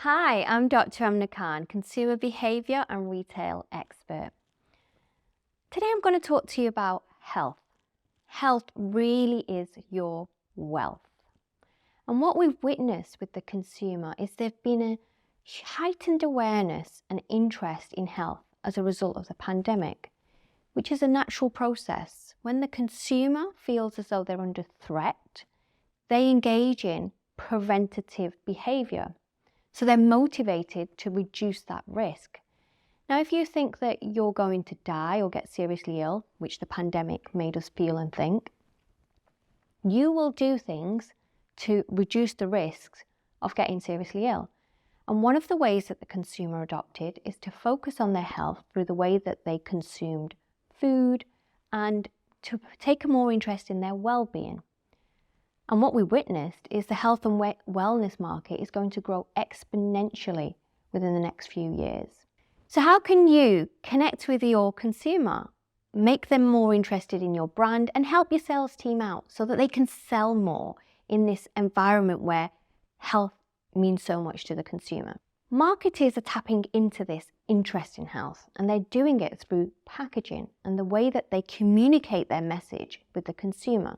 Hi, I'm Dr. Amna Khan, consumer behaviour and retail expert. Today I'm going to talk to you about health. Health really is your wealth. And what we've witnessed with the consumer is there's been a heightened awareness and interest in health as a result of the pandemic, which is a natural process. When the consumer feels as though they're under threat, they engage in preventative behaviour. So they're motivated to reduce that risk. Now, if you think that you're going to die or get seriously ill, which the pandemic made us feel and think, you will do things to reduce the risks of getting seriously ill. And one of the ways that the consumer adopted is to focus on their health through the way that they consumed food and to take a more interest in their well-being. And what we witnessed is the health and wellness market is going to grow exponentially within the next few years. So how can you connect with your consumer, make them more interested in your brand and help your sales team out so that they can sell more in this environment where health means so much to the consumer? Marketers are tapping into this interest in health, and they're doing it through packaging and the way that they communicate their message with the consumer.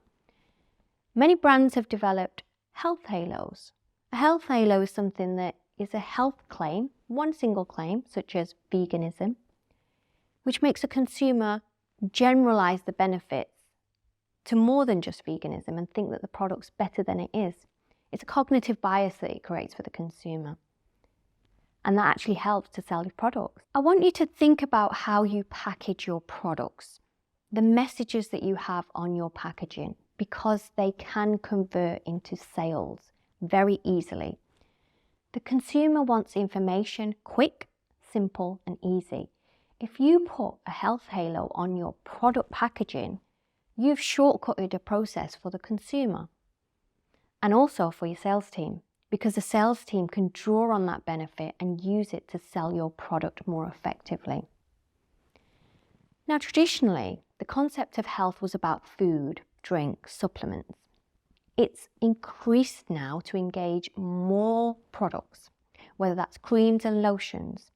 Many brands have developed health halos. A health halo is something that is a health claim, one single claim, such as veganism, which makes a consumer generalize the benefits to more than just veganism and think that the product's better than it is. It's a cognitive bias that it creates for the consumer. And that actually helps to sell your products. I want you to think about how you package your products, the messages that you have on your packaging, because they can convert into sales very easily. The consumer wants information quick, simple and easy. If you put a health halo on your product packaging, you've shortcutted the process for the consumer and also for your sales team, because the sales team can draw on that benefit and use it to sell your product more effectively. Now, traditionally, the concept of health was about food, drink, supplements. It's increased now to engage more products, whether that's creams and lotions,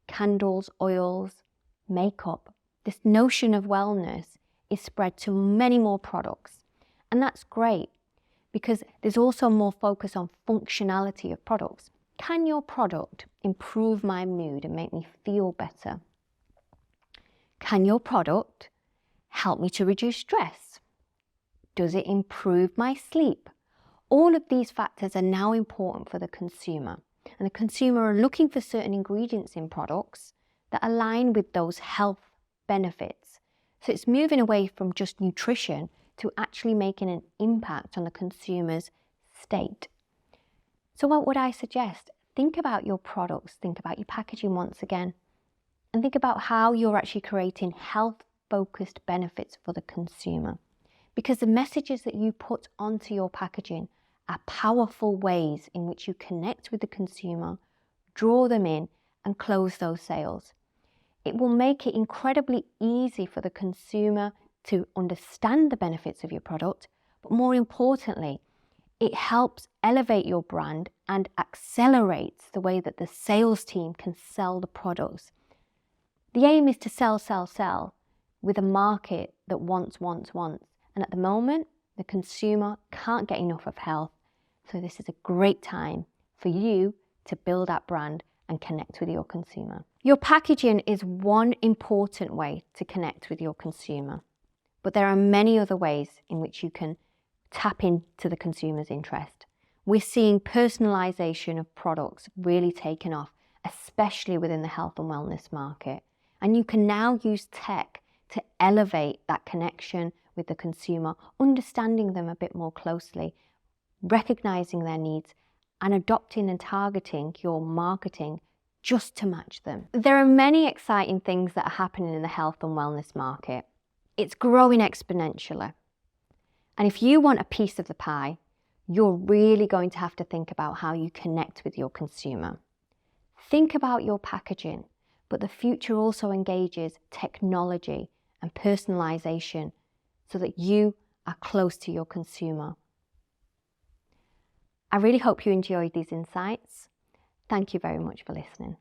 candles, oils, makeup. This notion of wellness is spread to many more products. And that's great because there's also more focus on functionality of products. Can your product improve my mood and make me feel better? Can your product help me to reduce stress? Does it improve my sleep? All of these factors are now important for the consumer, and the consumer are looking for certain ingredients in products that align with those health benefits. So it's moving away from just nutrition to actually making an impact on the consumer's state. So what would I suggest? Think about your products, think about your packaging once again, and think about how you're actually creating health-focused benefits for the consumer. Because the messages that you put onto your packaging are powerful ways in which you connect with the consumer, draw them in, and close those sales. It will make it incredibly easy for the consumer to understand the benefits of your product, but more importantly, it helps elevate your brand and accelerates the way that the sales team can sell the products. The aim is to sell with a market that wants. And at the moment, the consumer can't get enough of health. So this is a great time for you to build that brand and connect with your consumer. Your packaging is one important way to connect with your consumer, but there are many other ways in which you can tap into the consumer's interest. We're seeing personalization of products really taken off, especially within the health and wellness market. And you can now use tech to elevate that connection with the consumer, understanding them a bit more closely, recognizing their needs, and adopting and targeting your marketing just to match them. There are many exciting things that are happening in the health and wellness market. It's growing exponentially. And if you want a piece of the pie, you're really going to have to think about how you connect with your consumer. Think about your packaging, but the future also engages technology and personalization so that you are close to your consumer. I really hope you enjoyed these insights. Thank you very much for listening.